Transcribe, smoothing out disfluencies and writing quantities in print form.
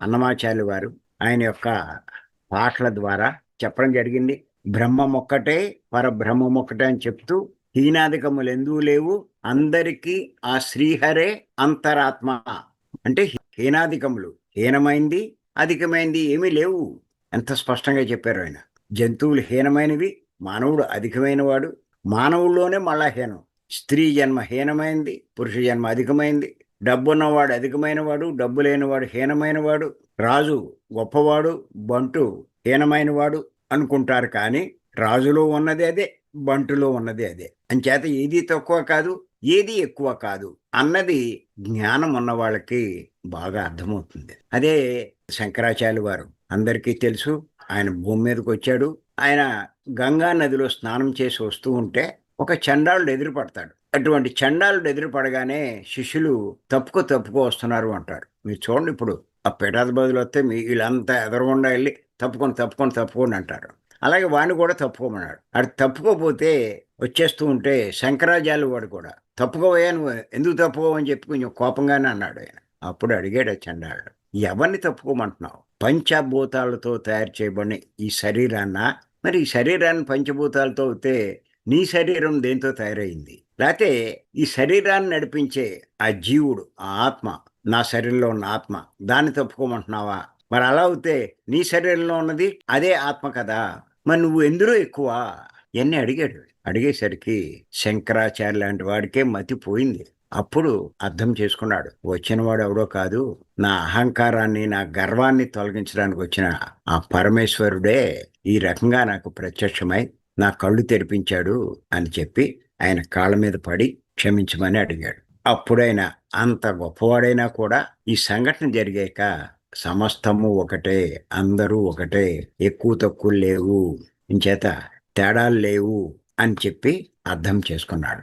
అన్నమాచార్యులు వారు ఆయన యొక్క పాటల ద్వారా చెప్పడం జరిగింది. బ్రహ్మమొక్కటే పరబ్రహ్మమొక్కటే అని చెప్తూ హీనాధికములు ఎందుకు లేవు, అందరికీ ఆ శ్రీహరే అంతరాత్మ. అంటే హీనాధికములు, హీనమైంది అధికమైంది ఏమీ లేవు. ఎంత స్పష్టంగా చెప్పారు ఆయన. జంతువులు హీనమైనవి, మానవుడు అధికమైన వాడు. మానవుల్లోనే మళ్ళా హీనం. స్త్రీ జన్మ హీనమైంది, పురుష జన్మ అధికమైంది. డబ్బున్నవాడు అధికమైన వాడు, డబ్బు లేనివాడు హీనమైన వాడు. రాజు గొప్పవాడు, బంటు హీనమైన వాడు అనుకుంటారు. కానీ రాజులో ఉన్నది అదే, బంటులో ఉన్నది అదే. అంచేత ఏది తక్కువ కాదు, ఏది ఎక్కువ కాదు అన్నది జ్ఞానం ఉన్న వాళ్ళకి బాగా అర్థమవుతుంది. అదే శంకరాచార్యులు వారు అందరికీ తెలుసు. ఆయన భూమి మీదకి వచ్చాడు. ఆయన గంగా నదిలో స్నానం చేసి వస్తూ ఉంటే ఒక చండాలుడు ఎదురుపడతాడు. అటువంటి చండాలుడు ఎదురుపడగానే శిష్యులు తప్పుకో వస్తున్నారు అంటారు. మీరు చూడండి, ఇప్పుడు ఆ పీఠాధిపతులు వస్తే వీళ్ళంతా ఎదరకుండా వెళ్ళి తప్పుకోండి అంటారు. అలాగే వాడిని కూడా తప్పుకోమన్నాడు. అది తప్పుకోపోతే వచ్చేస్తూ ఉంటే శంకరాచార్యులు వాడు కూడా తప్పుకోవయ్యా, నువ్వు ఎందుకు తప్పుకోవని చెప్పి కొంచెం కోపంగానే అన్నాడు ఆయన. అప్పుడు అడిగాడు ఆ చండాలుడు, ఎవరిని తప్పుకోమంటున్నావు? పంచభూతాలతో తయారు చేయబడిన ఈ శరీరాన్న, మరి ఈ శరీరాన్ని పంచభూతాలతో అయితే నీ శరీరం దేంతో తయారైంది? లేకపోతే ఈ శరీరాన్ని నడిపించే ఆ జీవుడు, ఆ ఆత్మ, నా శరీరంలో ఉన్న ఆత్మ, దాన్ని తప్పుకోమంటున్నావా? మరి అలా అవుతే నీ శరీరంలో ఉన్నది అదే ఆత్మ కదా, మరి నువ్వు ఎందులో ఎక్కువ? ఎన్ని అడిగాడు. అడిగేసరికి శంకరాచార్య లాంటి వాడికే మతిపోయింది. అప్పుడు అర్థం చేసుకున్నాడు, వచ్చినవాడు ఎవడో కాదు, నా అహంకారాన్ని, నా గర్వాన్ని తొలగించడానికి వచ్చిన ఆ పరమేశ్వరుడే ఈ రకంగా నాకు ప్రత్యక్షమై నా కళ్ళు తెరిపించాడు అని చెప్పి ఆయన కాళ్ళ మీద పడి క్షమించమని అడిగాడు. అప్పుడైనా అంత గొప్పవాడైనా కూడా ఈ సంఘటన జరిగాక సమస్తము ఒకటే, అందరూ ఒకటే, ఎక్కువ తక్కువ లేవు, ఇంచేత తేడాలు లేవు అని చెప్పి అర్థం చేసుకున్నాడు.